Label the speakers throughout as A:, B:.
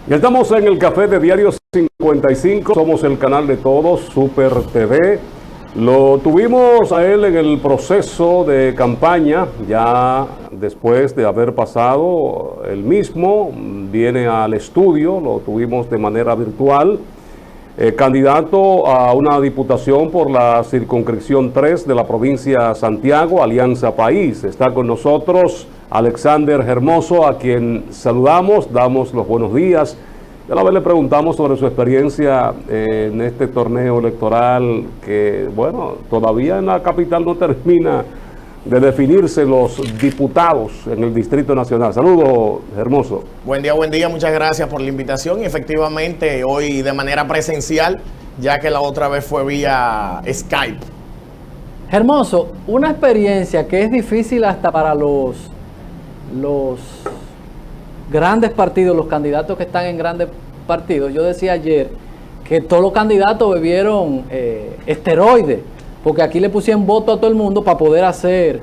A: Ya estamos en el café de Diario 55, somos el canal de todos, Super TV. Lo tuvimos a él en el proceso de campaña, ya después de haber pasado el mismo, viene al estudio, lo tuvimos de manera virtual. Candidato a una diputación por la circunscripción 3 de la provincia de Santiago, Alianza País. Está con nosotros Alexander Hermoso, a quien saludamos, damos los buenos días. A la vez le preguntamos sobre su experiencia en este torneo electoral que, bueno, todavía en la capital no termina de definirse los diputados en el Distrito Nacional. Saludos, Hermoso.
B: Buen día, muchas gracias por la invitación. Y efectivamente, hoy de manera presencial, ya que la otra vez fue vía Skype.
C: Hermoso, una experiencia que es difícil hasta para los grandes partidos, los candidatos que están en grandes partidos. Yo decía ayer que todos los candidatos bebieron esteroides, porque aquí le pusieron voto a todo el mundo para poder hacer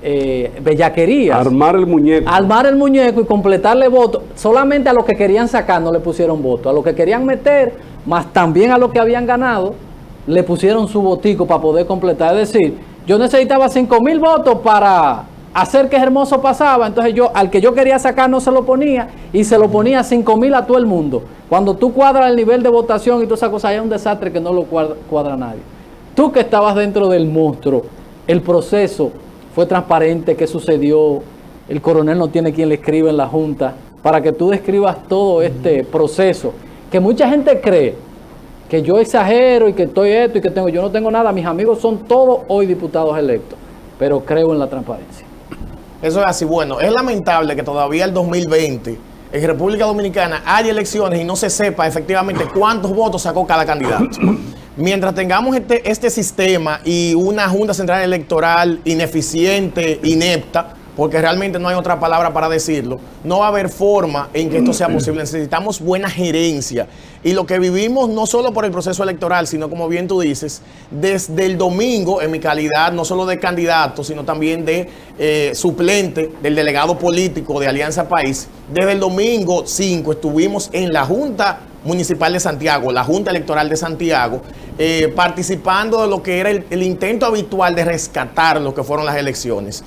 C: bellaquerías.
A: Armar el muñeco.
C: Armar el muñeco y completarle voto. Solamente a los que querían sacar no le pusieron voto. A los que querían meter, más también a los que habían ganado, le pusieron su votico para poder completar. Es decir, yo necesitaba 5,000 votos para hacer que Hermoso pasaba. Entonces yo, al que yo quería sacar no se lo ponía, y se lo ponía 5,000 a todo el mundo. Cuando tú cuadras el nivel de votación y todas esas cosas, hay un desastre que no lo cuadra nadie. Tú que estabas dentro del monstruo, el proceso fue transparente. ¿Qué sucedió? El coronel no tiene quien le escriba en la Junta para que tú describas todo este proceso, que mucha gente cree que yo exagero y que estoy esto y que tengo. Yo no tengo nada, mis amigos son todos hoy diputados electos, pero creo en la transparencia.
B: Eso es así. Bueno, es lamentable que todavía el 2020 en República Dominicana haya elecciones y no se sepa efectivamente cuántos votos sacó cada candidato. Mientras tengamos este sistema y una Junta Central Electoral ineficiente, inepta, porque realmente no hay otra palabra para decirlo, no va a haber forma en que esto sea posible. Necesitamos buena gerencia. Y lo que vivimos no solo por el proceso electoral, sino como bien tú dices, desde el domingo, en mi calidad no solo de candidato, sino también de suplente del delegado político de Alianza País, desde el domingo 5 estuvimos en la Junta Municipal de Santiago, la Junta Electoral de Santiago, participando de lo que era el intento habitual de rescatar lo que fueron las elecciones.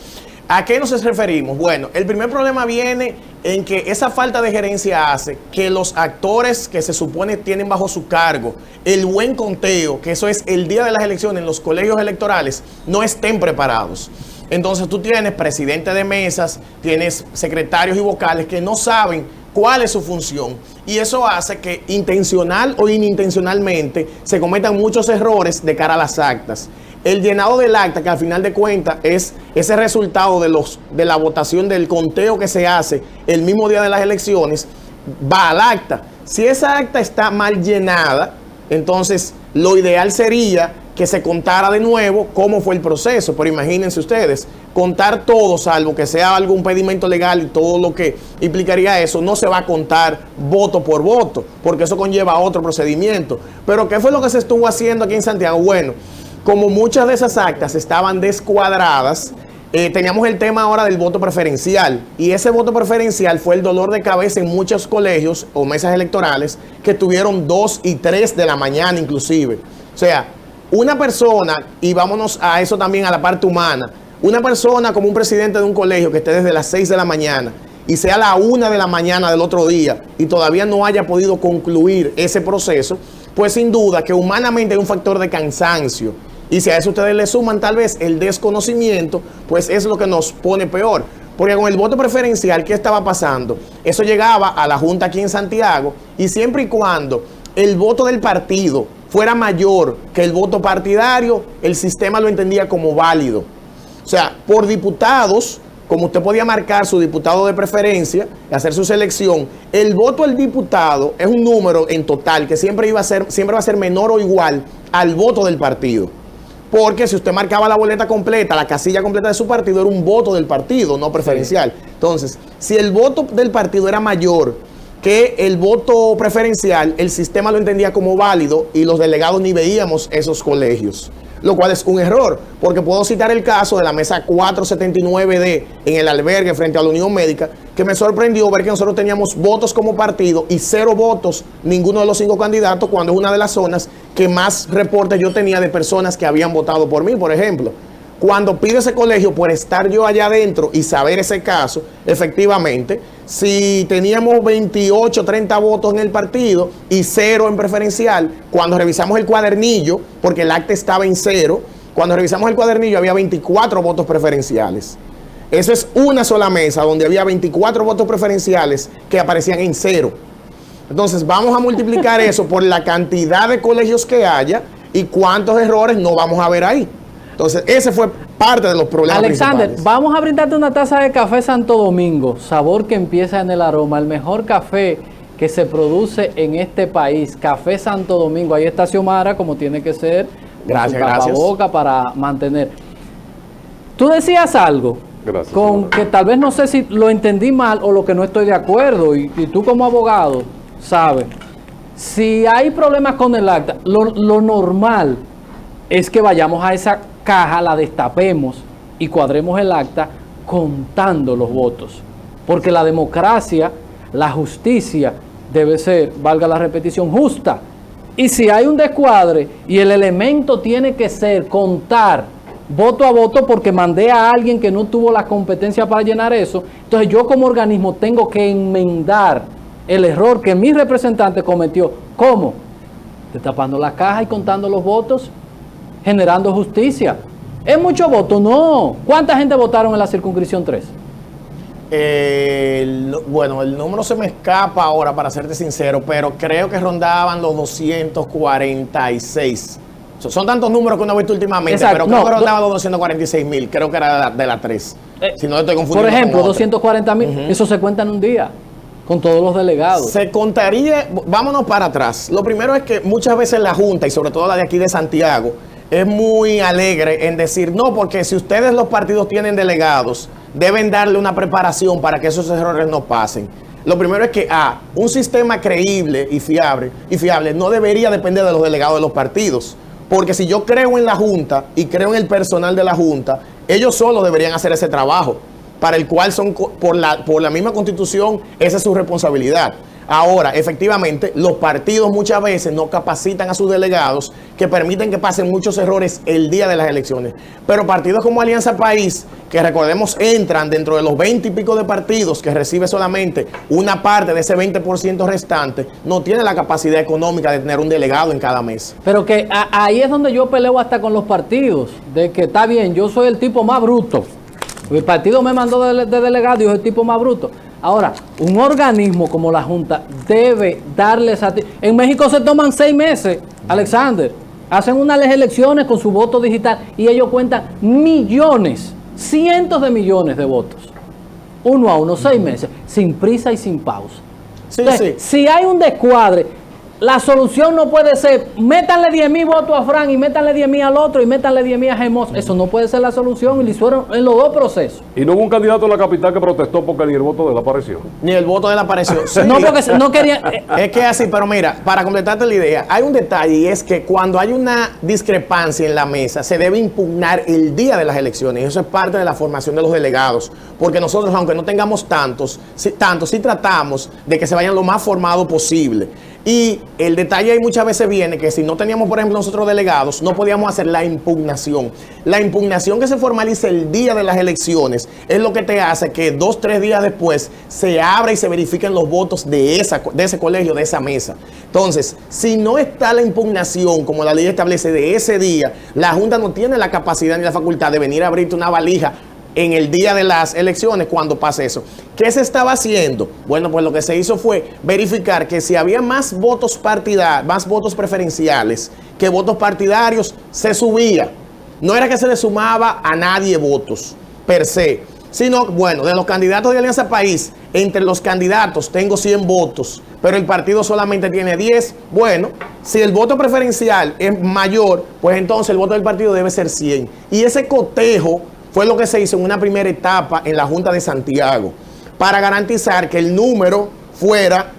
B: ¿A qué nos referimos? Bueno, el primer problema viene en que esa falta de gerencia hace que los actores que se supone tienen bajo su cargo el buen conteo, que eso es el día de las elecciones en los colegios electorales, no estén preparados. Entonces tú tienes presidente de mesas, tienes secretarios y vocales que no saben cuál es su función, y eso hace que intencional o inintencionalmente se cometan muchos errores de cara a las actas. El llenado del acta, que al final de cuentas es ese resultado de la votación, del conteo que se hace el mismo día de las elecciones, va al acta. Si esa acta está mal llenada, entonces lo ideal sería que se contara de nuevo cómo fue el proceso. Pero imagínense ustedes, contar todo, salvo que sea algún pedimento legal y todo lo que implicaría eso, no se va a contar voto por voto, porque eso conlleva otro procedimiento. Pero ¿qué fue lo que se estuvo haciendo aquí en Santiago? Bueno, como muchas de esas actas estaban descuadradas, teníamos el tema ahora del voto preferencial, y ese voto preferencial fue el dolor de cabeza en muchos colegios o mesas electorales que tuvieron 2 y 3 de la mañana inclusive. O sea, una persona, y vámonos a eso también, a la parte humana, una persona como un presidente de un colegio que esté desde las 6 de la mañana y sea la 1 de la mañana del otro día y todavía no haya podido concluir ese proceso, pues sin duda que humanamente hay un factor de cansancio. Y si a eso ustedes le suman tal vez el desconocimiento, pues es lo que nos pone peor. Porque con el voto preferencial, ¿qué estaba pasando? Eso llegaba a la Junta aquí en Santiago, y siempre y cuando el voto del partido fuera mayor que el voto partidario, el sistema lo entendía como válido. O sea, por diputados, como usted podía marcar su diputado de preferencia y hacer su selección, el voto del diputado es un número en total que siempre va a ser menor o igual al voto del partido. Porque si usted marcaba la boleta completa, la casilla completa de su partido, era un voto del partido, no preferencial. Entonces, si el voto del partido era mayor que el voto preferencial, el sistema lo entendía como válido y los delegados ni veíamos esos colegios. lo cual es un error, porque puedo citar el caso de la mesa 479D en el albergue frente a la Unión Médica, que me sorprendió ver que nosotros teníamos votos como partido y 0 votos ninguno de los 5 candidatos, cuando es una de las zonas que más reportes yo tenía de personas que habían votado por mí, por ejemplo. Cuando pido ese colegio, por estar yo allá adentro y saber ese caso, efectivamente, si teníamos 28, 30 votos en el partido y 0 en preferencial, cuando revisamos el cuadernillo, porque el acta estaba en 0, cuando revisamos el cuadernillo había 24 votos preferenciales. Eso es una sola mesa donde había 24 votos preferenciales que aparecían en 0. Entonces vamos a multiplicar eso por la cantidad de colegios que haya y cuántos errores no vamos a ver ahí. Entonces, ese fue parte de los problemas
C: Alexander,
B: principales.
C: vamos a brindarte una taza de café Santo Domingo, sabor que empieza en el aroma, el mejor café que se produce en este país, Café Santo Domingo. Ahí está Xiomara, como tiene que ser,
B: Gracias,
C: con su tapaboca para mantener. Tú decías algo,
A: Gracias,
C: con
A: Xiomara.
C: que tal vez no sé si lo entendí mal o lo que no estoy de acuerdo, y tú como abogado sabes, si hay problemas con el acta, lo normal es que vayamos a esa caja, la destapemos y cuadremos el acta contando los votos. Porque la democracia, la justicia debe ser, valga la repetición, justa. Y si hay un descuadre y el elemento tiene que ser contar voto a voto porque mandé a alguien que no tuvo la competencia para llenar eso, entonces yo como organismo tengo que enmendar el error que mi representante cometió. ¿Cómo? Destapando la caja y contando los votos, generando justicia. ¿Es mucho voto? No. ¿Cuánta gente votaron en la circunscripción 3?
B: Bueno, el número se me escapa ahora, para serte sincero, pero creo que rondaban los 246. Son tantos números que uno ha visto últimamente,
C: Exacto,
B: pero creo
C: no,
B: que rondaba los 246,000. Creo que era de la 3. Si no estoy confundiendo.
C: Por ejemplo,
B: con otra.
C: 240,000, eso se cuenta en un día, con todos los delegados.
B: Se contaría, vámonos para atrás. Lo primero es que muchas veces la Junta, y sobre todo la de aquí de Santiago, es muy alegre en decir, no, porque si ustedes los partidos tienen delegados, deben darle una preparación para que esos errores no pasen. Lo primero es que un sistema creíble y fiable no debería depender de los delegados de los partidos. Porque si yo creo en la Junta y creo en el personal de la Junta, ellos solos deberían hacer ese trabajo, para el cual son por la misma Constitución, esa es su responsabilidad. Ahora, efectivamente, los partidos muchas veces no capacitan a sus delegados, que permiten que pasen muchos errores el día de las elecciones. Pero partidos como Alianza País, que recordemos entran dentro de los 20 y pico de partidos que recibe solamente una parte de ese 20% restante, no tiene la capacidad económica de tener un delegado en cada mes.
C: Pero que ahí es donde yo peleo hasta con los partidos, de que está bien, yo soy el tipo más bruto. El partido me mandó de delegado y yo soy el tipo más bruto. Ahora, un organismo como la Junta debe darle satisfacción. En México se toman 6 meses, Alexander. Hacen unas elecciones con su voto digital y ellos cuentan millones, cientos de millones de votos. Uno a uno, 6 meses, sin prisa y sin pausa.
B: Sí,
C: Entonces,
B: sí.
C: si hay un descuadre, la solución no puede ser, métanle 10,000 votos a Fran y métanle 10,000 al otro y métanle 10,000 a Gemós. Eso no puede ser la solución y lo hicieron en los 2 procesos.
A: Y no hubo un candidato en la capital que protestó porque ni el voto de él apareció.
B: Ni el voto de él apareció. Sí.
C: No, porque no querían...
B: Es que así, pero mira, para completarte la idea, hay un detalle y es que cuando hay una discrepancia en la mesa, se debe impugnar el día de las elecciones. Y eso es parte de la formación de los delegados. Porque nosotros, aunque no tengamos tantos, sí tratamos de que se vayan lo más formados posible. Y el detalle ahí muchas veces viene que si no teníamos, por ejemplo, nosotros delegados, no podíamos hacer la impugnación. La impugnación que se formaliza el día de las elecciones es lo que te hace que 2 o 3 días después se abra y se verifiquen los votos de ese colegio, de esa mesa. Entonces, si no está la impugnación, como la ley establece, de ese día, la Junta no tiene la capacidad ni la facultad de venir a abrirte una valija en el día de las elecciones cuando pase eso. ¿Qué se estaba haciendo? Bueno, pues lo que se hizo fue verificar que si había más votos preferenciales que votos partidarios, se subía. No era que se le sumaba a nadie votos per se, sino, bueno, de los candidatos de Alianza País, entre los candidatos tengo 100 votos, pero el partido solamente tiene 10. Bueno, si el voto preferencial es mayor, pues entonces el voto del partido debe ser 100. Y ese cotejo fue lo que se hizo en una primera etapa en la Junta de Santiago, para garantizar que el número fuera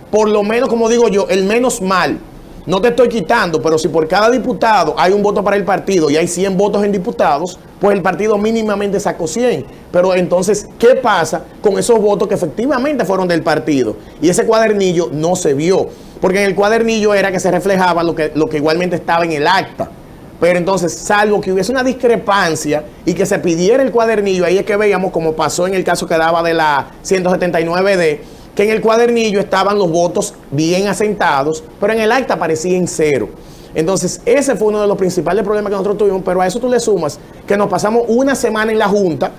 B: por lo menos, como digo yo, el menos mal. no te estoy quitando, pero si por cada diputado hay un voto para el partido y hay 100 votos en diputados, pues el partido mínimamente sacó 100. Pero entonces, ¿qué pasa con esos votos que efectivamente fueron del partido? Y ese cuadernillo no se vio, porque en el cuadernillo era que se reflejaba lo que igualmente estaba en el acta. Pero entonces, salvo que hubiese una discrepancia y que se pidiera el cuadernillo, ahí es que veíamos, como pasó en el caso que daba de la 179D, que en el cuadernillo estaban los votos bien asentados, pero en el acta aparecía en 0. Entonces, ese fue uno de los principales problemas que nosotros tuvimos, pero a eso tú le sumas que nos pasamos una semana en la Junta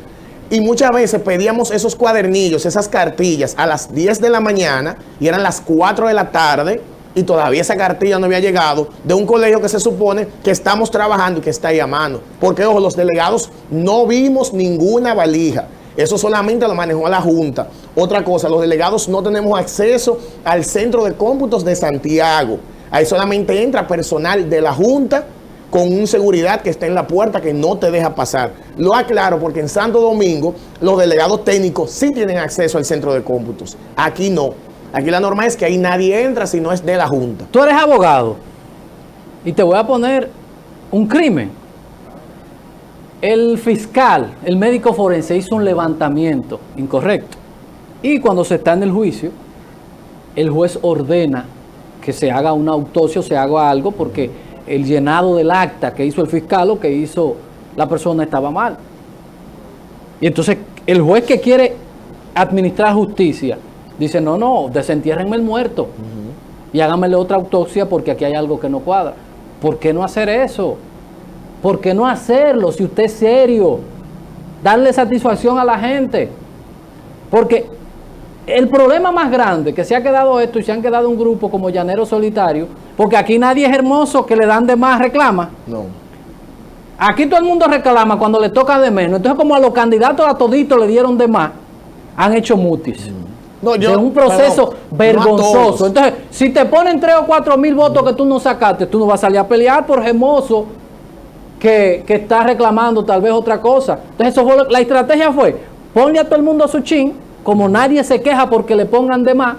B: y muchas veces pedíamos esos cuadernillos, esas cartillas a las 10 de la mañana y eran las 4 de la tarde y todavía esa cartilla no había llegado de un colegio que se supone que estamos trabajando y que está ahí a mano. Porque, ojo, los delegados no vimos ninguna valija. Eso solamente lo manejó la Junta. Otra cosa, los delegados no tenemos acceso al centro de cómputos de Santiago. Ahí solamente entra personal de la Junta con un seguridad que está en la puerta que no te deja pasar. Lo aclaro porque en Santo Domingo los delegados técnicos sí tienen acceso al centro de cómputos. Aquí no. Aquí la norma es que ahí nadie entra si no es de la Junta.
C: Tú eres abogado y te voy a poner un crimen. El fiscal, el médico forense hizo un levantamiento incorrecto y cuando se está en el juicio, el juez ordena que se haga una autopsia o se haga algo porque el llenado del acta que hizo el fiscal o que hizo la persona estaba mal. Y entonces el juez que quiere administrar justicia dice, no, desentiérrenme el muerto y háganmele otra autopsia porque aquí hay algo que no cuadra. ¿Por qué no hacer eso? ¿Por qué no hacerlo si usted es serio? Darle satisfacción a la gente. Porque el problema más grande que se ha quedado esto y se han quedado un grupo como Llanero Solitario, porque aquí nadie es hermoso que le dan de más reclama.
B: No.
C: Aquí todo el mundo reclama cuando le toca de menos. Entonces como a los candidatos a toditos le dieron de más, han hecho mutis.
B: No,
C: es un proceso vergonzoso.
B: No
C: entonces, si te ponen 3 o 4 mil votos que tú no sacaste, tú no vas a salir a pelear por hermoso que está reclamando tal vez otra cosa. Entonces eso fue, la estrategia fue, ponle a todo el mundo su chin, como nadie se queja porque le pongan de más,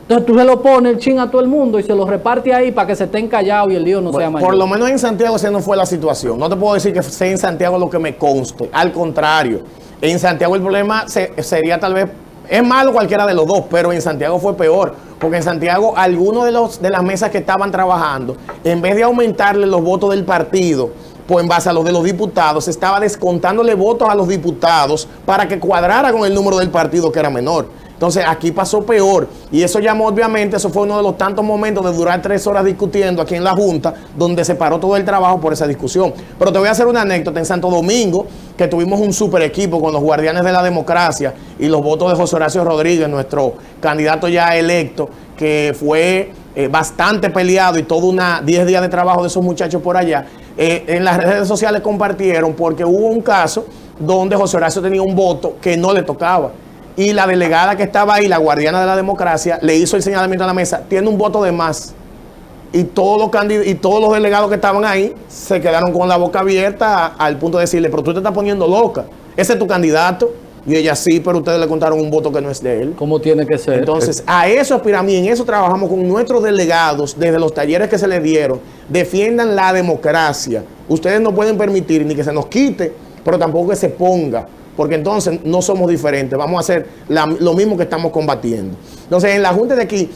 C: entonces tú se lo pones el chin a todo el mundo y se lo reparte ahí para que se estén callados y el lío no sea mayor.
B: Por lo menos en Santiago esa no fue la situación. No te puedo decir que sea en Santiago lo que me conste. Al contrario, en Santiago el problema sería tal vez, es malo cualquiera de los dos, pero en Santiago fue peor. Porque en Santiago algunos de las mesas que estaban trabajando, en vez de aumentarle los votos del partido, pues en base a los de los diputados, estaba descontándole votos a los diputados para que cuadrara con el número del partido que era menor. Entonces aquí pasó peor y eso llamó, obviamente, eso fue uno de los tantos momentos de durar 3 horas discutiendo aquí en la Junta, donde se paró todo el trabajo por esa discusión. Pero te voy a hacer una anécdota. En Santo Domingo, que tuvimos un super equipo con los guardianes de la democracia y los votos de José Horacio Rodríguez, nuestro candidato ya electo, que fue bastante peleado y todo 10 días de trabajo de esos muchachos por allá. En las redes sociales compartieron porque hubo un caso donde José Horacio tenía un voto que no le tocaba. Y la delegada que estaba ahí, la guardiana de la democracia, le hizo el señalamiento a la mesa, tiene un voto de más. Y todos los delegados que estaban ahí se quedaron con la boca abierta al punto de decirle, pero tú te estás poniendo loca, ese es tu candidato. Y ella, sí, pero ustedes le contaron un voto que no es de él.
C: ¿Cómo tiene que ser?
B: Entonces, a eso aspiramos y en eso trabajamos con nuestros delegados desde los talleres que se les dieron. Defiendan la democracia. Ustedes no pueden permitir ni que se nos quite, pero tampoco que se ponga. Porque entonces no somos diferentes, vamos a hacer lo mismo que estamos combatiendo. Entonces, en la Junta de aquí,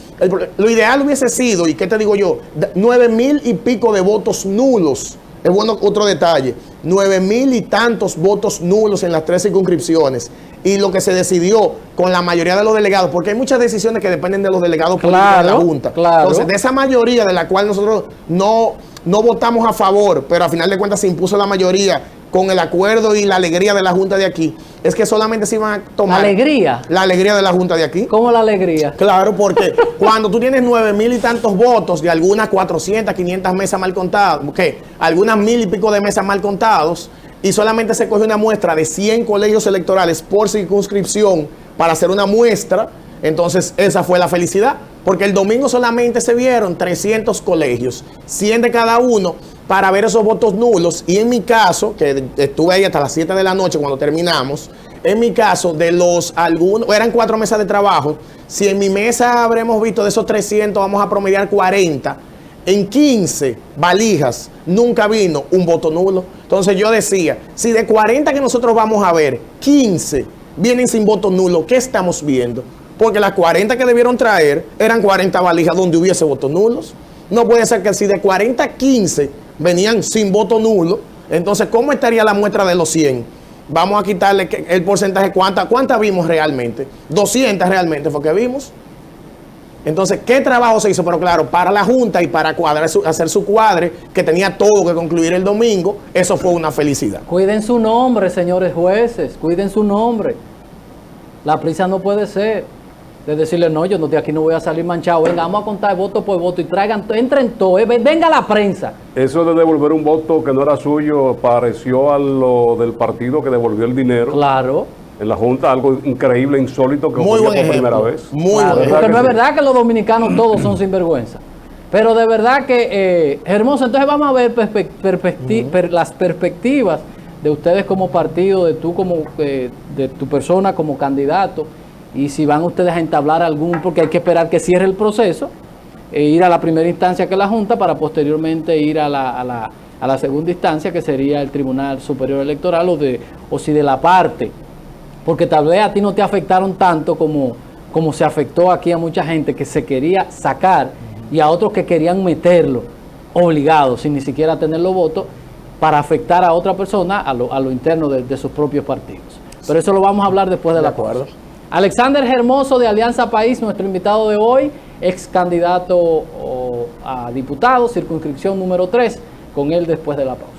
B: lo ideal hubiese sido, y qué te digo yo, 9,000 y pico de votos nulos. Es bueno otro detalle, 9,000 y tantos votos nulos en las 3 circunscripciones. Y lo que se decidió con la mayoría de los delegados, porque hay muchas decisiones que dependen de los delegados políticos de la Junta.
C: Claro.
B: Entonces, de esa mayoría de la cual nosotros no votamos a favor, pero a final de cuentas se impuso la mayoría con el acuerdo y la alegría de la Junta de aquí, es que solamente se iban a tomar...
C: ¿La alegría?
B: La alegría de la Junta de aquí.
C: ¿Cómo la alegría?
B: Claro, porque cuando tú tienes 9,000 y tantos votos de algunas 400, 500 mesas mal contadas, algunas 1,000 y pico de mesas mal contados, y solamente se coge una muestra de 100 colegios electorales por circunscripción para hacer una muestra, entonces esa fue la felicidad, porque el domingo solamente se vieron 300 colegios, 100 de cada uno, para ver esos votos nulos. Y en mi caso, que estuve ahí hasta las 7 de la noche cuando terminamos, en mi caso, eran 4 mesas de trabajo. Si en mi mesa habremos visto de esos 300, vamos a promediar 40. en 15 valijas nunca vino un voto nulo. Entonces yo decía, si de 40 que nosotros vamos a ver, 15 vienen sin voto nulo, ¿qué estamos viendo? Porque las 40 que debieron traer eran 40 valijas donde hubiese votos nulos. No puede ser que si de 40 15 venían sin voto nulo, entonces ¿cómo estaría la muestra de los 100? Vamos a quitarle el porcentaje, ¿cuántas vimos realmente? 200 realmente fue que vimos. Entonces, ¿qué trabajo se hizo? Pero claro, para la Junta y para hacer su cuadre, que tenía todo que concluir el domingo, eso fue una felicidad.
C: Cuiden su nombre, señores jueces, cuiden su nombre. La prisa no puede ser de decirle, no, yo no de aquí no voy a salir manchado, venga, vamos a contar voto por voto y traigan, entren todos, venga la prensa.
A: Eso de devolver un voto que no era suyo pareció a lo del partido que devolvió el dinero.
C: Claro.
A: En la Junta, algo increíble, insólito que ocurrió por primera vez.
B: Muy
C: Claro,
B: buen
C: porque
B: ejemplo.
C: no es verdad que los dominicanos todos son sinvergüenza. Pero de verdad que, hermoso, entonces vamos a ver las perspectivas de ustedes como partido, de tú como, de tu persona como candidato, y si van ustedes a entablar algún, porque hay que esperar que cierre el proceso, e ir a la primera instancia que es la Junta, para posteriormente ir a la segunda instancia, que sería el Tribunal Superior Electoral, o si de la parte, porque tal vez a ti no te afectaron tanto como se afectó aquí a mucha gente que se quería sacar y a otros que querían meterlo obligado, sin ni siquiera tener los votos, para afectar a otra persona a lo interno de sus propios partidos. Pero eso lo vamos a hablar después de la pausa. Alexander Hermoso de Alianza País, nuestro invitado de hoy, ex candidato a diputado, circunscripción número 3, con él después de la pausa.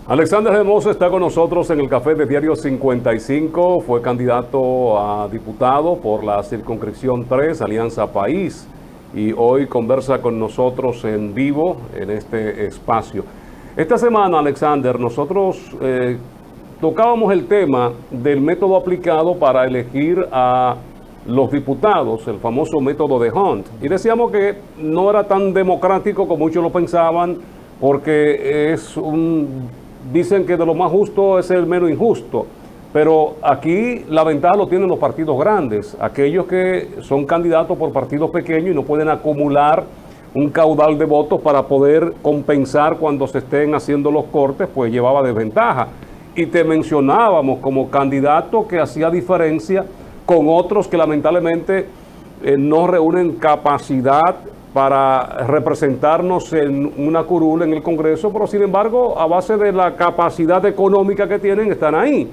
A: Alexander Hermoso está con nosotros en el café de Diario 55, fue candidato a diputado por la circunscripción 3, Alianza País, y hoy conversa con nosotros en vivo en este espacio. Esta semana, Alexander, nosotros tocábamos el tema del método aplicado para elegir a los diputados, el famoso método de Hunt, y decíamos que no era tan democrático como muchos lo pensaban, porque dicen que de lo más justo es el menos injusto, pero aquí la ventaja lo tienen los partidos grandes, aquellos que son candidatos por partidos pequeños y no pueden acumular un caudal de votos para poder compensar cuando se estén haciendo los cortes, pues llevaba desventaja. Y te mencionábamos como candidato que hacía diferencia con otros que lamentablemente no reúnen capacidad para representarnos en una curul en el Congreso, pero sin embargo, a base de la capacidad económica que tienen, están ahí.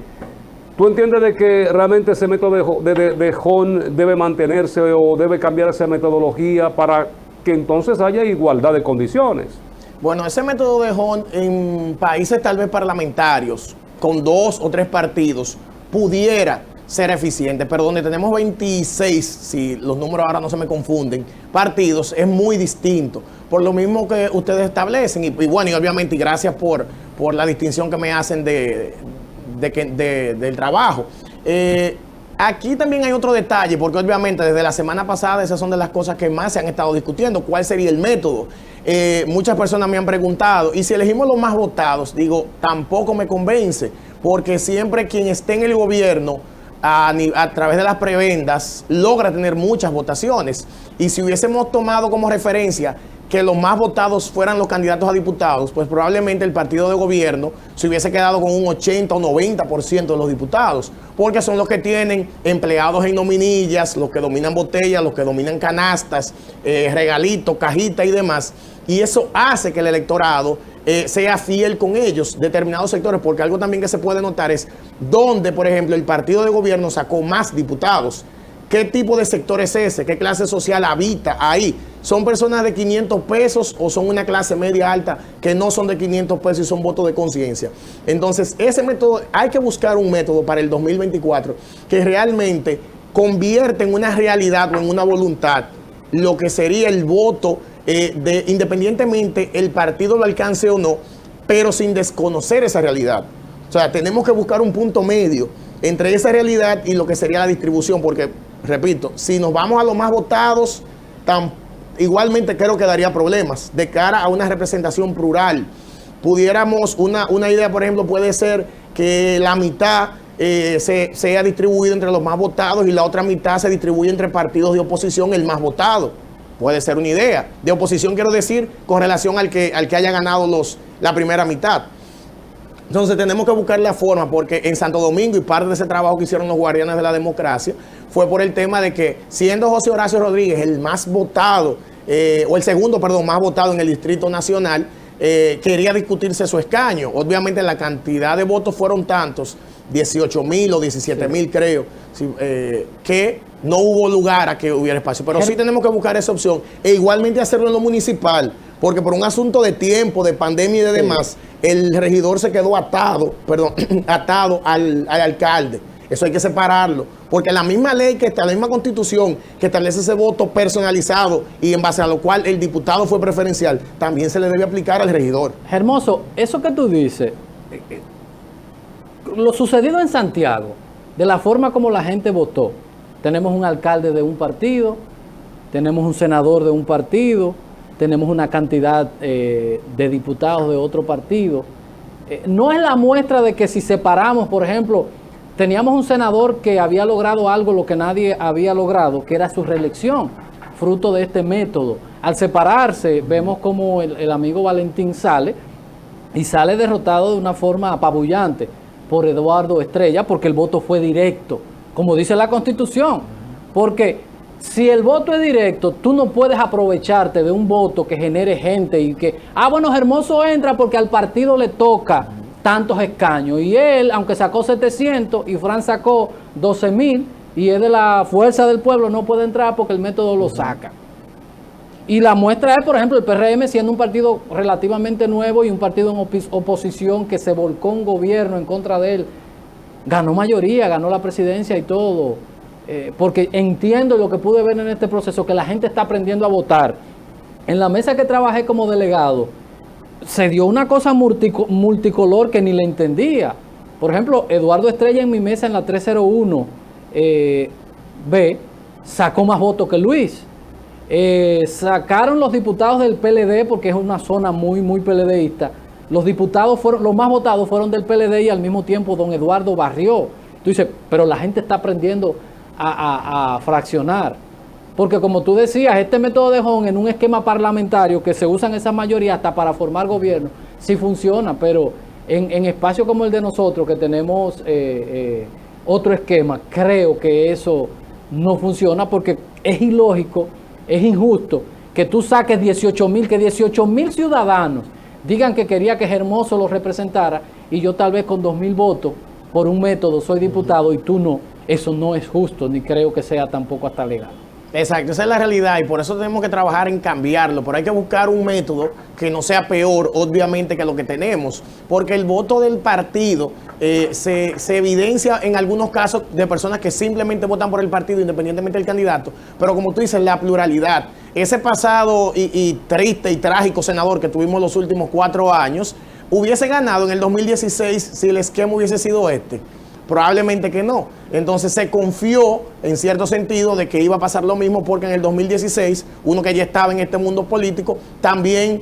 A: ¿Tú entiendes de que realmente ese método de Hunt debe mantenerse o debe cambiar esa metodología para que entonces haya igualdad de condiciones?
B: Bueno, ese método de Hunt en países tal vez parlamentarios, con 2 o 3 partidos, pudiera ser eficiente, pero donde tenemos 26, si los números ahora no se me confunden, partidos, es muy distinto, por lo mismo que ustedes establecen, y bueno, y obviamente, y gracias por la distinción que me hacen del trabajo. Aquí también hay otro detalle, porque obviamente desde la semana pasada esas son de las cosas que más se han estado discutiendo, cuál sería el método. Muchas personas me han preguntado, y si elegimos los más votados, digo, tampoco me convence, porque siempre quien esté en el gobierno a través de las prebendas logra tener muchas votaciones, y si hubiésemos tomado como referencia que los más votados fueran los candidatos a diputados, pues probablemente el partido de gobierno se hubiese quedado con un 80 o 90% de los diputados, porque son los que tienen empleados en nominillas, los que dominan botellas, los que dominan canastas, regalitos, cajitas y demás, y eso hace que el electorado sea fiel con ellos, determinados sectores, porque algo también que se puede notar es donde, por ejemplo, el partido de gobierno sacó más diputados. ¿Qué tipo de sector es ese? ¿Qué clase social habita ahí? ¿Son personas de 500 pesos o son una clase media alta que no son de 500 pesos y son votos de conciencia? Entonces, ese método, hay que buscar un método para el 2024 que realmente convierta en una realidad o en una voluntad lo que sería el voto independientemente el partido lo alcance o no, pero sin desconocer esa realidad. O sea, tenemos que buscar un punto medio entre esa realidad y lo que sería la distribución, porque, repito, si nos vamos a los más votados, igualmente creo que daría problemas de cara a una representación plural. Pudiéramos, una idea, por ejemplo, puede ser que la mitad sea distribuida entre los más votados y la otra mitad se distribuye entre partidos de oposición, el más votado. Puede ser una idea. De oposición quiero decir con relación al que haya ganado la primera mitad. Entonces tenemos que buscar la forma, porque en Santo Domingo, y parte de ese trabajo que hicieron los guardianes de la democracia, fue por el tema de que, siendo José Horacio Rodríguez el más votado, o el segundo, perdón, más votado en el Distrito Nacional, quería discutirse su escaño. Obviamente la cantidad de votos fueron tantos, 18,000 o 17,000 creo, que no hubo lugar a que hubiera espacio. Pero sí tenemos que buscar esa opción, e igualmente hacerlo en lo municipal, porque por un asunto de tiempo, de pandemia y de demás, el regidor se quedó atado al alcalde. Eso hay que separarlo, porque la misma ley la misma constitución que establece ese voto personalizado y en base a lo cual el diputado fue preferencial, también se le debe aplicar al regidor.
C: Hermoso, eso que tú dices, lo sucedido en Santiago, de la forma como la gente votó, tenemos un alcalde de un partido, tenemos un senador de un partido, tenemos una cantidad de diputados de otro partido. No es la muestra de que si separamos, por ejemplo, teníamos un senador que había logrado algo lo que nadie había logrado, que era su reelección, fruto de este método. Al separarse, vemos como el amigo Valentín sale, y sale derrotado de una forma apabullante por Eduardo Estrella, porque el voto fue directo, como dice la Constitución. Porque si el voto es directo, tú no puedes aprovecharte de un voto que genere gente y que, bueno, Hermoso entra porque al partido le toca tantos escaños. Y él, aunque sacó 700 y Fran sacó 12,000 y es de la fuerza del pueblo, no puede entrar porque el método lo saca. Y la muestra es, por ejemplo, el PRM siendo un partido relativamente nuevo y un partido en oposición que se volcó un gobierno en contra de él. Ganó mayoría, ganó la presidencia y todo. Porque entiendo lo que pude ver en este proceso, que la gente está aprendiendo a votar. En la mesa que trabajé como delegado, se dio una cosa multicolor que ni le entendía. Por ejemplo, Eduardo Estrella en mi mesa en la 301 B sacó más votos que Luis. Sacaron los diputados del PLD porque es una zona muy PLDista. Los diputados los más votados fueron del PLD y al mismo tiempo don Eduardo barrió. Tú dices, pero la gente está aprendiendo a fraccionar. Porque como tú decías, este método de Hong en un esquema parlamentario que se usa en esa mayoría hasta para formar gobierno, sí funciona, pero en espacios como el de nosotros, que tenemos otro esquema, creo que eso no funciona porque es ilógico, es injusto que tú saques 18,000 ciudadanos digan que quería que Hermoso los representara y yo tal vez con 2,000 votos por un método soy diputado y tú no. Eso no es justo, ni creo que sea tampoco hasta legal.
B: Exacto, esa es la realidad y por eso tenemos que trabajar en cambiarlo, pero hay que buscar un método que no sea peor, obviamente, que lo que tenemos, porque el voto del partido se evidencia en algunos casos de personas que simplemente votan por el partido independientemente del candidato, pero como tú dices, la pluralidad, ese pasado y triste y trágico senador que tuvimos los últimos 4 años, hubiese ganado en el 2016 si el esquema hubiese sido este. Probablemente que no. Entonces se confió en cierto sentido de que iba a pasar lo mismo porque en el 2016, uno que ya estaba en este mundo político, también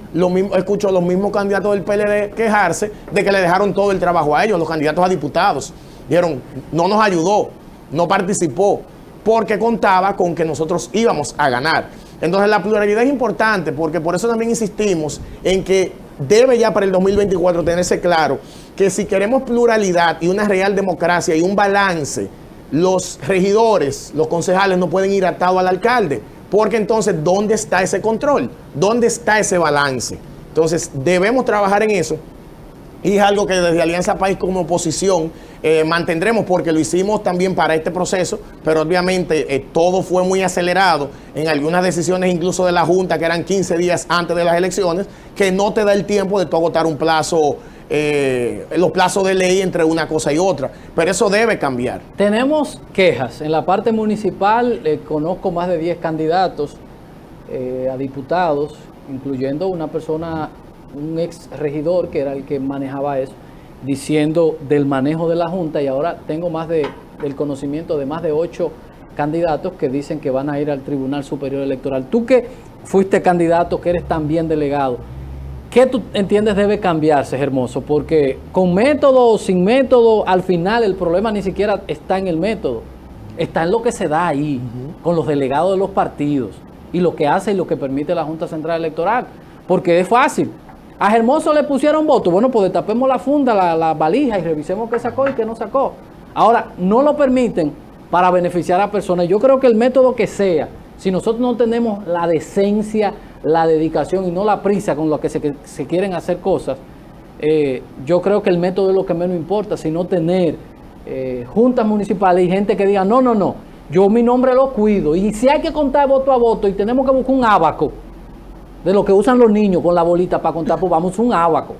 B: escuchó a los mismos candidatos del PLD quejarse de que le dejaron todo el trabajo a ellos, los candidatos a diputados. Dijeron, no nos ayudó, no participó, porque contaba con que nosotros íbamos a ganar. Entonces la pluralidad es importante porque por eso también insistimos en que debe ya para el 2024 tenerse claro que si queremos pluralidad y una real democracia y un balance, los regidores, los concejales no pueden ir atados al alcalde, porque entonces, ¿dónde está ese control? ¿Dónde está ese balance? Entonces, debemos trabajar en eso y es algo que desde Alianza País como oposición mantendremos porque lo hicimos también para este proceso, pero obviamente todo fue muy acelerado en algunas decisiones incluso de la Junta que eran 15 días antes de las elecciones, que no te da el tiempo de tú agotar un plazo, los plazos de ley entre una cosa y otra, pero eso debe cambiar.
C: Tenemos quejas. En la parte municipal conozco más de 10 candidatos a diputados, incluyendo una persona, un ex regidor que era el que manejaba eso, diciendo del manejo de la Junta, y ahora tengo del conocimiento de más de 8 candidatos que dicen que van a ir al Tribunal Superior Electoral. Tú que fuiste candidato, que eres también delegado, ¿qué tú entiendes debe cambiarse, Hermoso? Porque con método o sin método, al final el problema ni siquiera está en el método, está en lo que se da ahí, con los delegados de los partidos, y lo que hace y lo que permite la Junta Central Electoral, porque es fácil. A Hermoso le pusieron voto, bueno, pues destapemos la funda, la valija y revisemos qué sacó y qué no sacó. Ahora, no lo permiten para beneficiar a personas. Yo creo que el método que sea, si nosotros no tenemos la decencia, la dedicación y no la prisa con lo que se quieren hacer cosas, yo creo que el método es lo que menos importa, sino tener juntas municipales y gente que diga, no, yo mi nombre lo cuido. Y si hay que contar voto a voto y tenemos que buscar un ábaco, de lo que usan los niños con la bolita para contar, pues vamos a un ábaco.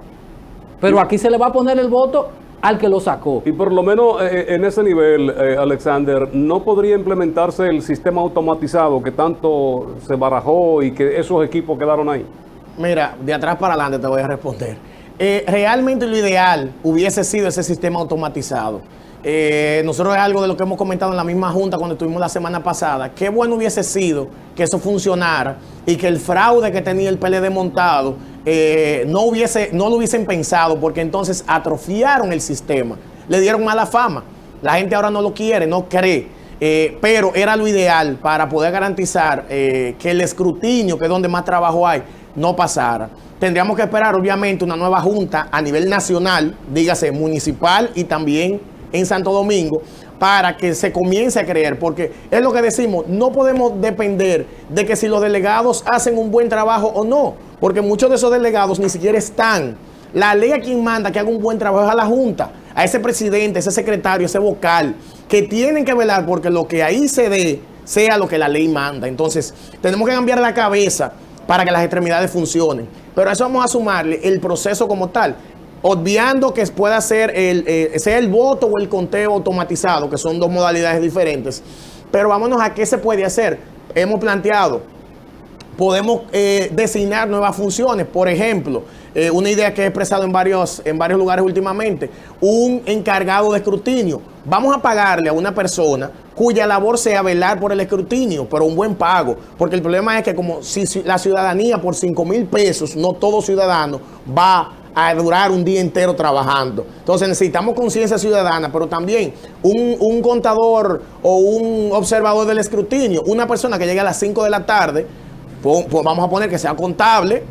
C: Pero aquí se le va a poner el voto al que lo sacó.
A: Y por lo menos en ese nivel, Alexander, ¿no podría implementarse el sistema automatizado que tanto se barajó y que esos equipos quedaron ahí?
B: Mira, de atrás para adelante te voy a responder. Realmente lo ideal hubiese sido ese sistema automatizado. Nosotros es algo de lo que hemos comentado en la misma junta cuando estuvimos la semana pasada. Qué bueno hubiese sido que eso funcionara y que el fraude que tenía el PLD montado no lo hubiesen pensado, porque entonces atrofiaron el sistema, le dieron mala fama. La gente ahora no lo quiere, no cree, pero era lo ideal para poder garantizar que el escrutinio, que es donde más trabajo hay, no pasara. Tendríamos que esperar obviamente una nueva junta a nivel nacional, dígase municipal y también en Santo Domingo, para que se comience a creer, porque es lo que decimos, no podemos depender de que si los delegados hacen un buen trabajo o no, porque muchos de esos delegados ni siquiera están. La ley a quien manda que haga un buen trabajo es a la Junta, a ese presidente, ese secretario, ese vocal, que tienen que velar porque lo que ahí se dé sea lo que la ley manda. Entonces, tenemos que cambiar la cabeza para que las extremidades funcionen. Pero a eso vamos a sumarle el proceso como tal, obviando que pueda ser sea el voto o el conteo automatizado, que son dos modalidades diferentes. Pero vámonos a qué se puede hacer. Hemos planteado, podemos designar nuevas funciones. Por ejemplo, una idea que he expresado en varios lugares últimamente, un encargado de escrutinio. Vamos a pagarle a una persona cuya labor sea velar por el escrutinio, pero un buen pago. Porque el problema es que como si la ciudadanía por 5,000 pesos, no todo ciudadano va a durar un día entero trabajando. Entonces necesitamos conciencia ciudadana, pero también un contador o un observador del escrutinio, una persona que llegue a las 5 de la tarde, pues vamos a poner que sea contable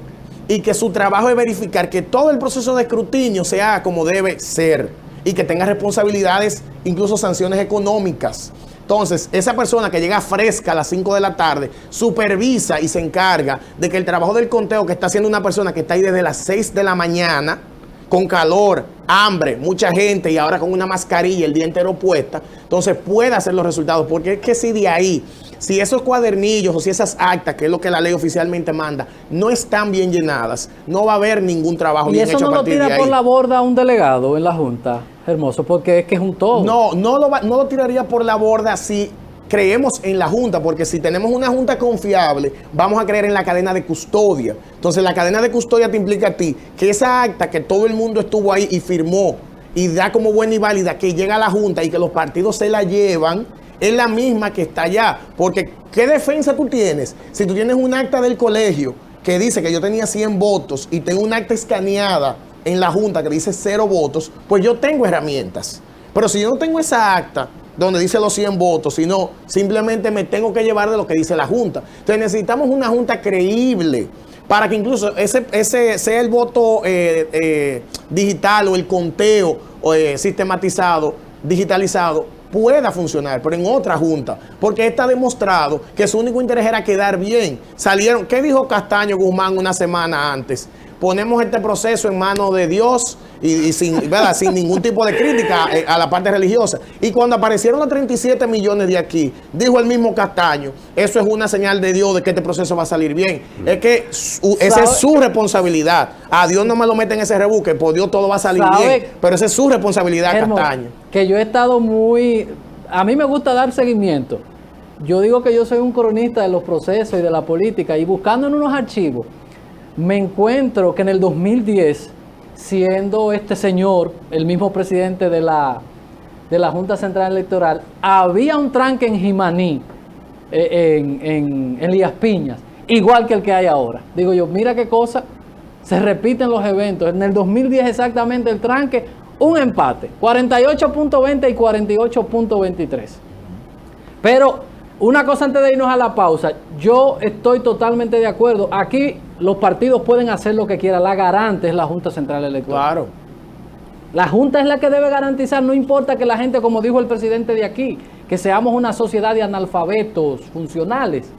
B: y que su trabajo es verificar que todo el proceso de escrutinio sea como debe ser y que tenga responsabilidades, incluso sanciones económicas. Entonces, esa persona que llega fresca a las 5 de la tarde, supervisa y se encarga de que el trabajo del conteo que está haciendo una persona que está ahí desde las 6 de la mañana, con calor, hambre, mucha gente y ahora con una mascarilla el día entero puesta, entonces pueda hacer los resultados. Porque es que si de ahí, si esos cuadernillos o si esas actas, que es lo que la ley oficialmente manda, no están bien llenadas, no va a haber ningún trabajo bien hecho a partir de ahí.
C: ¿Y eso no lo tira por la borda un delegado en la Junta, Hermoso? Porque es que es un todo.
B: No lo tiraría por la borda si creemos en la Junta, porque si tenemos una Junta confiable, vamos a creer en la cadena de custodia. Entonces, la cadena de custodia te implica a ti que esa acta que todo el mundo estuvo ahí y firmó y da como buena y válida, que llega a la Junta y que los partidos se la llevan, es la misma que está allá. Porque, ¿qué defensa tú tienes? Si tú tienes un acta del colegio que dice que yo tenía 100 votos y tengo un acta escaneada en la Junta que dice 0 votos, pues yo tengo herramientas. Pero si yo no tengo esa acta donde dice los 100 votos, sino simplemente me tengo que llevar de lo que dice la Junta. Entonces necesitamos una Junta creíble para que incluso ese sea el voto digital o el conteo sistematizado, digitalizado, pueda funcionar, pero en otra Junta, porque está demostrado que su único interés era quedar bien. Salieron, ¿qué dijo Castaño Guzmán una semana antes? Ponemos este proceso en manos de Dios y sin ningún tipo de crítica a la parte religiosa. Y cuando aparecieron los 37 millones de aquí, dijo el mismo Castaño, eso es una señal de Dios de que este proceso va a salir bien. Es que esa es su responsabilidad. A Dios no me lo meten en ese rebuque, por Dios todo va a salir bien. Pero esa es su responsabilidad, Castaño.
C: Que yo he estado a mí me gusta dar seguimiento. Yo digo que yo soy un cronista de los procesos y de la política, y buscando en unos archivos, me encuentro que en el 2010, siendo este señor el mismo presidente de la Junta Central Electoral, había un tranque en Jimaní, en Elías Piñas, igual que el que hay ahora. Digo yo, mira qué cosa, se repiten los eventos. En el 2010 exactamente el tranque, un empate, 48.20 y 48.23. Pero una cosa antes de irnos a la pausa, yo estoy totalmente de acuerdo. Aquí los partidos pueden hacer lo que quieran, la garante es la Junta Central Electoral.
B: Claro.
C: La Junta es la que debe garantizar, no importa que la gente, como dijo el presidente de aquí, que seamos una sociedad de analfabetos funcionales.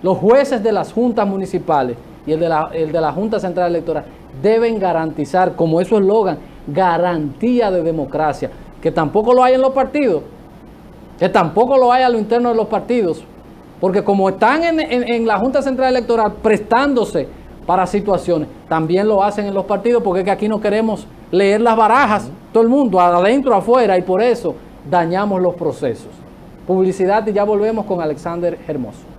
C: Los jueces de las juntas municipales y el de la Junta Central Electoral deben garantizar, como es su eslogan, garantía de democracia, que tampoco lo hay en los partidos. Que tampoco lo hay a lo interno de los partidos, porque como están en la Junta Central Electoral prestándose para situaciones, también lo hacen en los partidos, porque es que aquí no queremos leer las barajas, todo el mundo, adentro, afuera, y por eso dañamos los procesos. Publicidad y ya volvemos con Alexander Hermoso.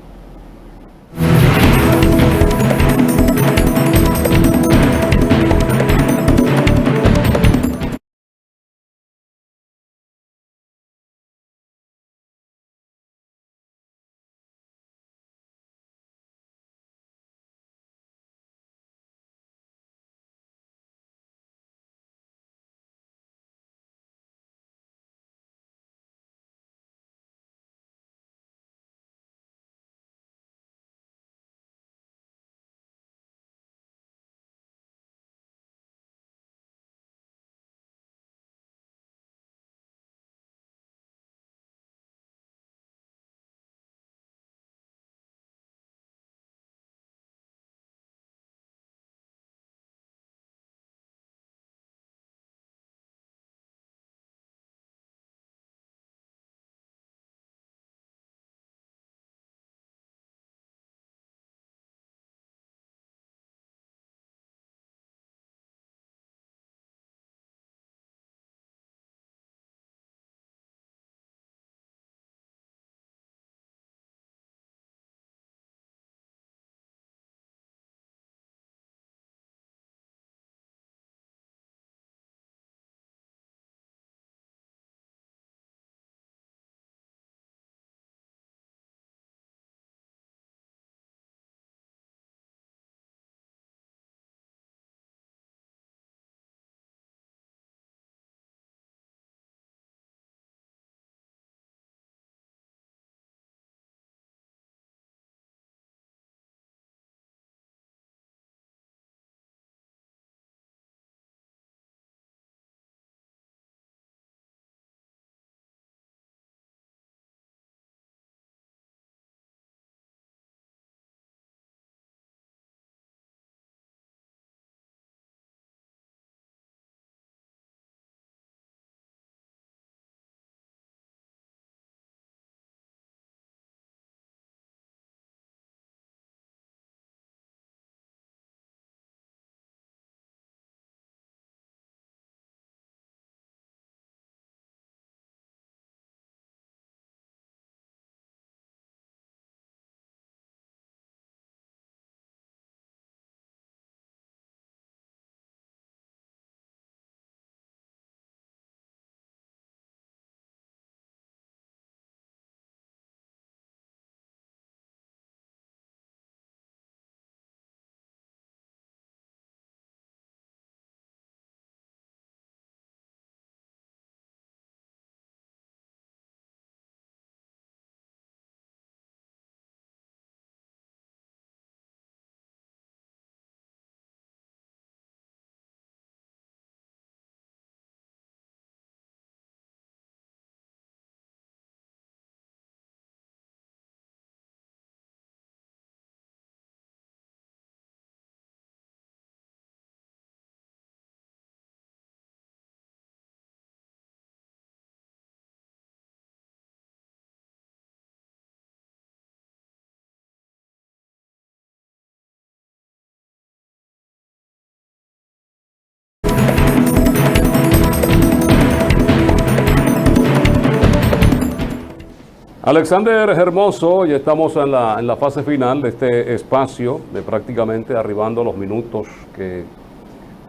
A: Alexander Hermoso, ya estamos en la fase final de este espacio, de prácticamente arribando a los minutos que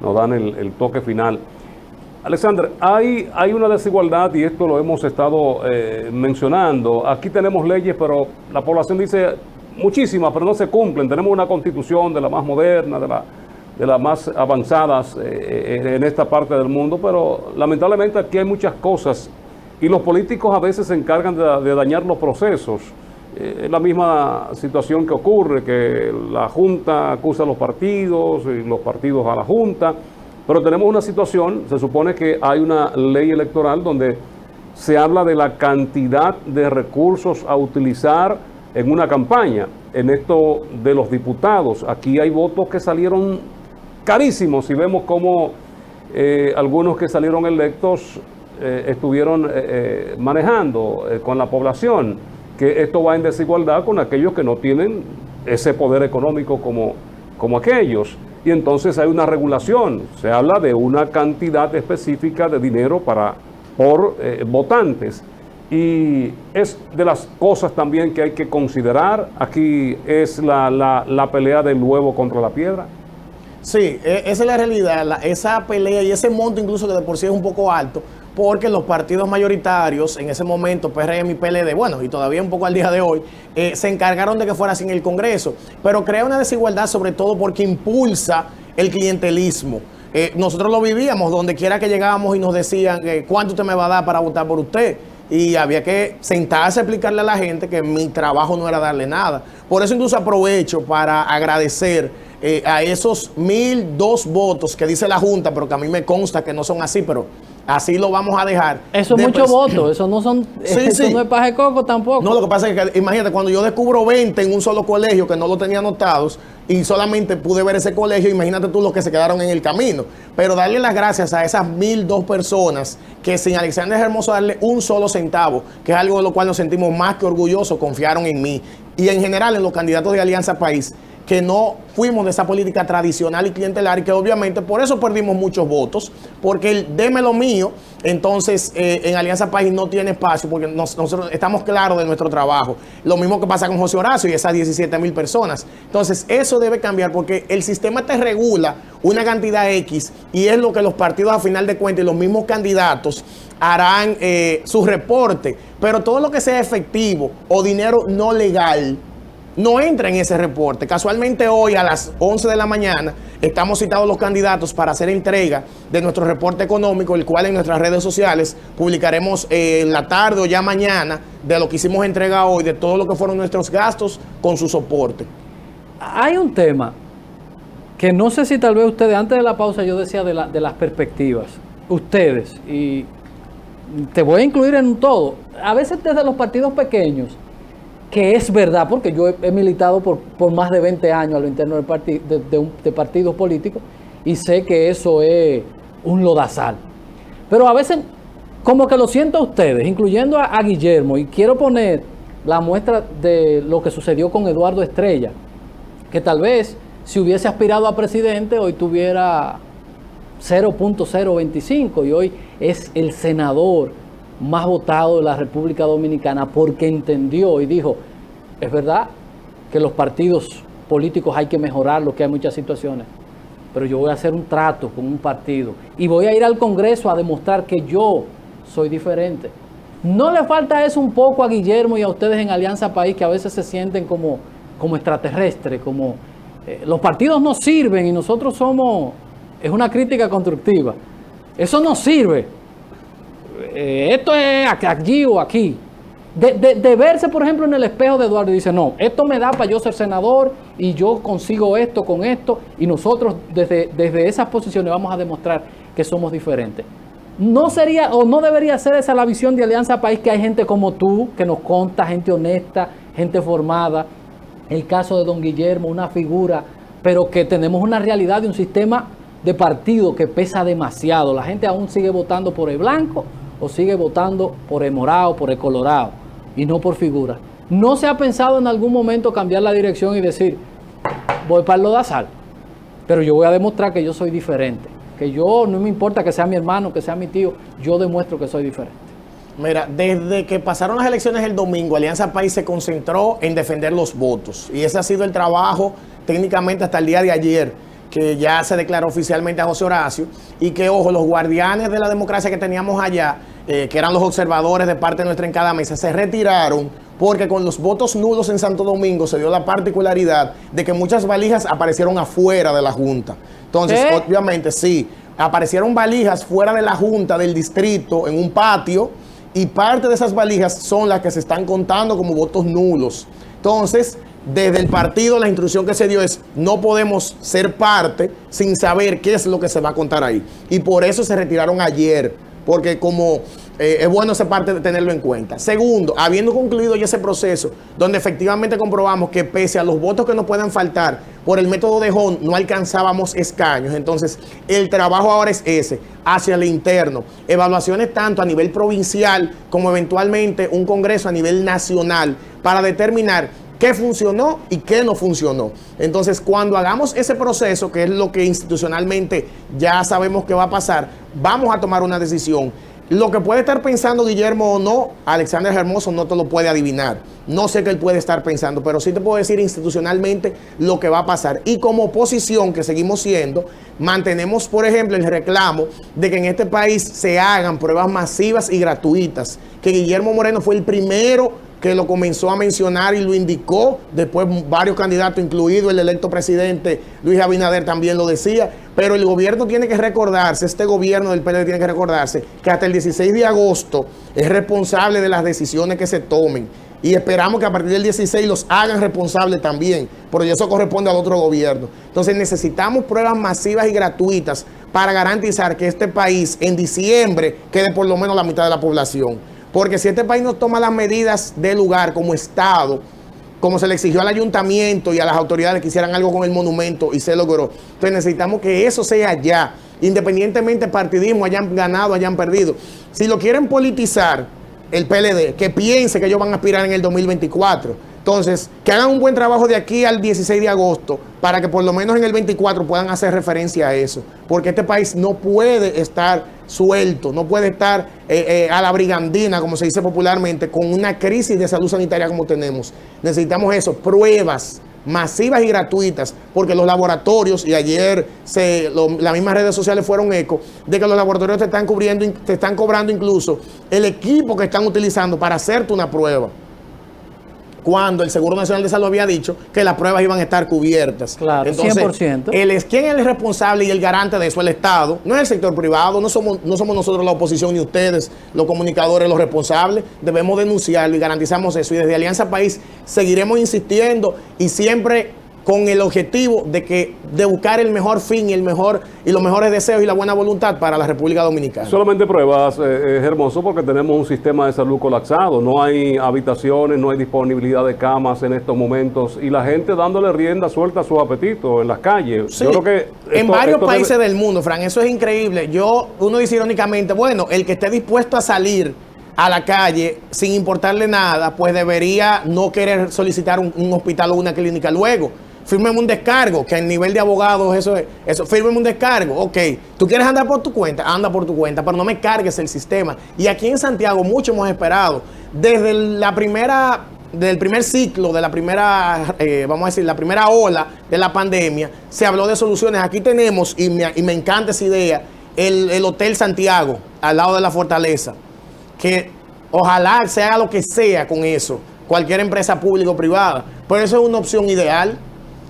A: nos dan el toque final. Alexander, hay una desigualdad y esto lo hemos estado mencionando. Aquí tenemos leyes, pero la población dice muchísimas, pero no se cumplen. Tenemos una constitución de la más moderna, de las más avanzadas en esta parte del mundo, pero lamentablemente aquí hay muchas cosas y los políticos a veces se encargan de dañar los procesos. Es la misma situación que ocurre, que la Junta acusa a los partidos y los partidos a la Junta, pero tenemos una situación, se supone que hay una ley electoral donde se habla de la cantidad de recursos a utilizar en una campaña. En esto de los diputados, aquí hay votos que salieron carísimos y vemos cómo algunos que salieron electos estuvieron manejando con la población, que esto va en desigualdad con aquellos que no tienen ese poder económico como aquellos. Y entonces hay una regulación, se habla de una cantidad específica de dinero por votantes. Y es de las cosas también que hay que considerar. Aquí es la pelea del huevo contra la piedra.
B: Sí, esa es la realidad, esa pelea y ese monto incluso que de por sí es un poco alto, porque los partidos mayoritarios, en ese momento, PRM y PLD, bueno, y todavía un poco al día de hoy, se encargaron de que fuera sin el Congreso, pero crea una desigualdad sobre todo porque impulsa el clientelismo. Nosotros lo vivíamos, donde quiera que llegábamos y nos decían, ¿cuánto usted me va a dar para votar por usted? Y había que sentarse a explicarle a la gente que mi trabajo no era darle nada. Por eso incluso aprovecho para agradecer a esos 1,002 votos que dice la Junta, pero que a mí me consta que no son así, pero así lo vamos a dejar.
C: Eso es mucho voto, eso no son,
B: sí,
C: eso no es paje coco tampoco.
B: No, lo que pasa es que, imagínate, cuando yo descubro 20 en un solo colegio que no lo tenía anotados y solamente pude ver ese colegio, imagínate tú los que se quedaron en el camino. Pero darle las gracias a esas 1,002 personas que sin Alexander Hermoso darle un solo centavo, que es algo de lo cual nos sentimos más que orgullosos, confiaron en mí. Y en general en los candidatos de Alianza País, que no fuimos de esa política tradicional y clientelar y que obviamente por eso perdimos muchos votos, porque el deme lo mío, entonces en Alianza País no tiene espacio porque nosotros estamos claros de nuestro trabajo. Lo mismo que pasa con José Horacio y esas 17,000 personas. Entonces eso debe cambiar porque el sistema te regula una cantidad X y es lo que los partidos a final de cuentas y los mismos candidatos harán su reporte, pero todo lo que sea efectivo o dinero no legal no entra en ese reporte. Casualmente hoy a las 11 de la mañana estamos citados los candidatos para hacer entrega de nuestro reporte económico, el cual en nuestras redes sociales publicaremos en la tarde o ya mañana de lo que hicimos entrega hoy, de todo lo que fueron nuestros gastos con su soporte.
C: Hay un tema que no sé si tal vez ustedes, antes de la pausa yo decía de las perspectivas, ustedes, y te voy a incluir en todo, a veces desde los partidos pequeños, que es verdad, porque yo he militado por más de 20 años a lo interno de partidos políticos y sé que eso es un lodazal. Pero a veces, como que lo siento a ustedes, incluyendo a Guillermo, y quiero poner la muestra de lo que sucedió con Eduardo Estrella, que tal vez si hubiese aspirado a presidente hoy tuviera 0.025 y hoy es el senador más votado de la República Dominicana porque entendió y dijo, es verdad que los partidos políticos hay que mejorarlo, que hay muchas situaciones, pero yo voy a hacer un trato con un partido y voy a ir al Congreso a demostrar que yo soy diferente. ¿No le falta eso un poco a Guillermo y a ustedes en Alianza País, que a veces se sienten como extraterrestres, como los partidos no sirven y nosotros somos, es una crítica constructiva, eso no sirve? Esto es allí o aquí. De verse, por ejemplo, en el espejo de Eduardo y dice, no, esto me da para yo ser senador y yo consigo esto con esto y nosotros desde esas posiciones vamos a demostrar que somos diferentes. No sería o no debería ser esa la visión de Alianza País, que hay gente como tú, que nos conta, gente honesta, gente formada. El caso de don Guillermo, una figura, pero que tenemos una realidad de un sistema de partido que pesa demasiado. La gente aún sigue votando por el blanco o sigue votando por el morado, por el colorado y no por figura. ¿No se ha pensado en algún momento cambiar la dirección y decir, voy para el lodazal, pero yo voy a demostrar que yo soy diferente? Que yo, no me importa que sea mi hermano, que sea mi tío, yo demuestro que soy diferente.
B: Mira, desde que pasaron las elecciones el domingo, Alianza País se concentró en defender los votos. Y ese ha sido el trabajo técnicamente hasta el día de ayer, que ya se declaró oficialmente a José Horacio. Y que, ojo, los guardianes de la democracia que teníamos allá, que eran los observadores de parte nuestra en cada mesa, se retiraron porque con los votos nulos en Santo Domingo se dio la particularidad de que muchas valijas aparecieron afuera de la Junta. Entonces, obviamente, sí, aparecieron valijas fuera de la Junta del distrito, en un patio, y parte de esas valijas son las que se están contando como votos nulos. Entonces, desde el partido la instrucción que se dio es: no podemos ser parte sin saber qué es lo que se va a contar ahí. Y por eso se retiraron ayer, porque como es bueno esa parte de tenerlo en cuenta. Segundo, habiendo concluido ya ese proceso, donde efectivamente comprobamos que pese a los votos que nos puedan faltar por el método de Hon, no alcanzábamos escaños. Entonces, el trabajo ahora es ese, hacia el interno. Evaluaciones tanto a nivel provincial como eventualmente un congreso a nivel nacional para determinar qué funcionó y qué no funcionó. Entonces, cuando hagamos ese proceso, que es lo que institucionalmente ya sabemos que va a pasar, vamos a tomar una decisión. Lo que puede estar pensando Guillermo o no, Alexander Hermoso no te lo puede adivinar. No sé qué él puede estar pensando, pero sí te puedo decir institucionalmente lo que va a pasar. Y como oposición, que seguimos siendo, mantenemos, por ejemplo, el reclamo de que en este país se hagan pruebas masivas y gratuitas. Que Guillermo Moreno fue el primero que lo comenzó a mencionar y lo indicó. Después varios candidatos, incluido el electo presidente Luis Abinader, también lo decía. Pero el gobierno tiene que recordarse, este gobierno del PLD tiene que recordarse que hasta el 16 de agosto es responsable de las decisiones que se tomen. Y esperamos que a partir del 16 los hagan responsables también, porque eso corresponde al otro gobierno. Entonces necesitamos pruebas masivas y gratuitas para garantizar que este país en diciembre quede por lo menos la mitad de la población. Porque si este país no toma las medidas de lugar como Estado, como se le exigió al ayuntamiento y a las autoridades que hicieran algo con el monumento y se logró, entonces necesitamos que eso sea ya, independientemente del partidismo, hayan ganado, hayan perdido. Si lo quieren politizar, el PLD, que piense que ellos van a aspirar en el 2024. Entonces, que hagan un buen trabajo de aquí al 16 de agosto para que por lo menos en el 24 puedan hacer referencia a eso. Porque este país no puede estar suelto, no puede estar a la brigandina, como se dice popularmente, con una crisis de salud sanitaria como tenemos. Necesitamos eso, pruebas masivas y gratuitas, porque los laboratorios, y ayer las mismas redes sociales fueron eco, de que los laboratorios te están cobrando incluso el equipo que están utilizando para hacerte una prueba, cuando el Seguro Nacional de Salud había dicho que las pruebas iban a estar cubiertas.
C: Claro,
B: entonces,
C: 100%.
B: ¿Quién es el responsable y el garante de eso? El Estado, no es el sector privado, no somos nosotros la oposición ni ustedes, los comunicadores, los responsables. Debemos denunciarlo y garantizamos eso. Y desde Alianza País seguiremos insistiendo y siempre con el objetivo de buscar el mejor fin y los mejores deseos y la buena voluntad para la República Dominicana.
A: Solamente pruebas, Hermoso, porque tenemos un sistema de salud colapsado. No hay habitaciones, no hay disponibilidad de camas en estos momentos y la gente dándole rienda suelta a su apetito en las calles.
B: Sí.
A: Yo creo que
B: en varios países del mundo, Fran, eso es increíble. Uno dice irónicamente, bueno, el que esté dispuesto a salir a la calle sin importarle nada, pues debería no querer solicitar un hospital o una clínica luego. Fírmeme un descargo, que a nivel de abogados eso, fírmeme un descargo. Ok, tú quieres andar por tu cuenta, anda por tu cuenta, pero no me cargues el sistema. Y aquí en Santiago mucho hemos esperado. Desde del primer ciclo, de la primera, vamos a decir, la primera ola de la pandemia, se habló de soluciones. Aquí tenemos, y me encanta esa idea, el Hotel Santiago, al lado de la Fortaleza, que ojalá se haga lo que sea con eso, cualquier empresa pública o privada. Pero eso es una opción ideal.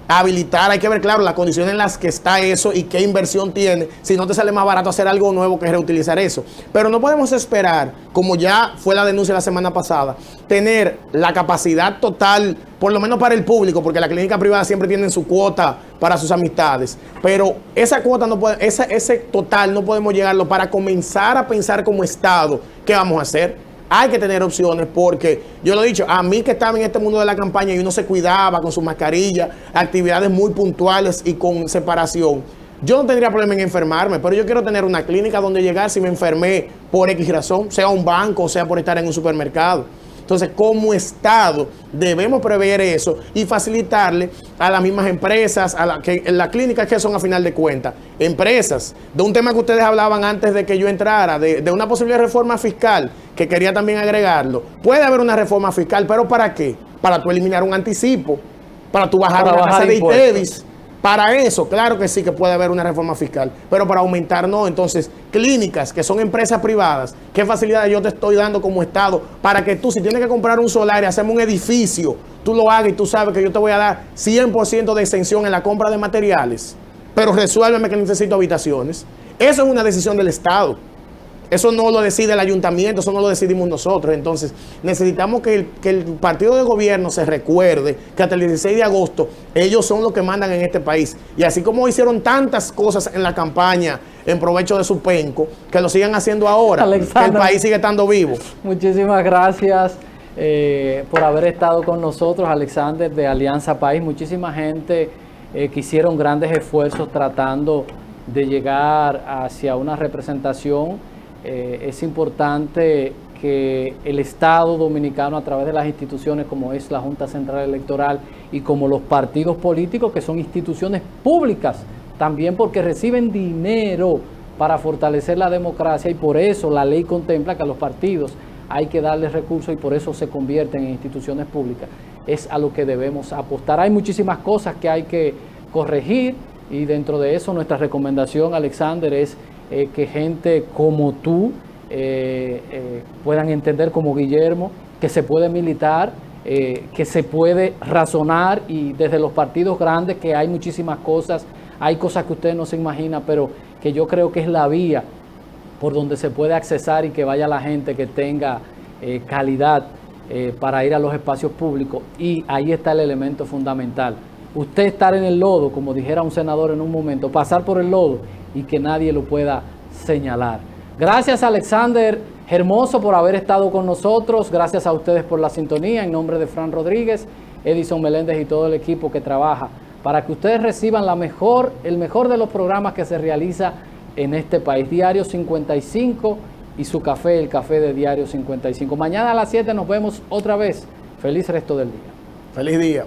B: Habilitar, hay que ver, claro, las condiciones en las que está eso y qué inversión tiene. Si no te sale más barato hacer algo nuevo que reutilizar eso. Pero no podemos esperar, como ya fue la denuncia la semana pasada, tener la capacidad total, por lo menos para el público, porque la clínica privada siempre tienen su cuota para sus amistades. Pero esa cuota no puede, ese total no podemos llegarlo para comenzar a pensar como Estado qué vamos a hacer. Hay que tener opciones porque, yo lo he dicho, a mí que estaba en este mundo de la campaña y uno se cuidaba con su mascarilla, actividades muy puntuales y con separación, yo no tendría problema en enfermarme, pero yo quiero tener una clínica donde llegar si me enfermé por X razón, sea un banco o sea por estar en un supermercado. Entonces, como Estado, debemos prever eso y facilitarle a las mismas empresas, las clínicas que son a final de cuentas, empresas, de un tema que ustedes hablaban antes de que yo entrara, de una posible reforma fiscal, que quería también agregarlo. Puede haber una reforma fiscal, pero ¿para qué? Para tú eliminar un anticipo, para tú bajar una tasa de ITEVIS. Para eso, claro que sí que puede haber una reforma fiscal, pero para aumentar no. Entonces, clínicas que son empresas privadas, ¿qué facilidades yo te estoy dando como Estado para que tú, si tienes que comprar un solar y hacerme un edificio, tú lo hagas y tú sabes que yo te voy a dar 100% de exención en la compra de materiales, pero resuélveme que necesito habitaciones? Eso es una decisión del Estado. Eso no lo decide el ayuntamiento, eso no lo decidimos nosotros. Entonces, necesitamos que el partido de gobierno se recuerde que hasta el 16 de agosto ellos son los que mandan en este país. Y así como hicieron tantas cosas en la campaña en provecho de su penco, que lo sigan haciendo ahora,
C: Alexander,
B: que el país sigue estando vivo.
C: Muchísimas gracias por haber estado con nosotros, Alexander, de Alianza País. Muchísima gente que hicieron grandes esfuerzos tratando de llegar hacia una representación. Es importante que el Estado dominicano, a través de las instituciones como es la Junta Central Electoral y como los partidos políticos, que son instituciones públicas, también porque reciben dinero para fortalecer la democracia, y por eso la ley contempla que a los partidos hay que darles recursos y por eso se convierten en instituciones públicas. Es a lo que debemos apostar. Hay muchísimas cosas que hay que corregir, y dentro de eso nuestra recomendación, Alexander, es que gente como tú puedan entender, como Guillermo, que se puede militar, que se puede razonar, y desde los partidos grandes, que hay muchísimas cosas, hay cosas que ustedes no se imaginan, pero que yo creo que es la vía por donde se puede accesar y que vaya la gente que tenga calidad para ir a los espacios públicos. Y ahí está el elemento fundamental. Usted estar en el lodo, como dijera un senador en un momento, pasar por el lodo y que nadie lo pueda señalar. Gracias, Alexander Hermoso, por haber estado con nosotros. Gracias a ustedes por la sintonía. En nombre de Fran Rodríguez, Edison Meléndez y todo el equipo que trabaja para que ustedes reciban el mejor de los programas que se realiza en este país. Diario 55 y su café, el café de Diario 55. Mañana a las 7 nos vemos otra vez. Feliz resto del día.
B: Feliz día.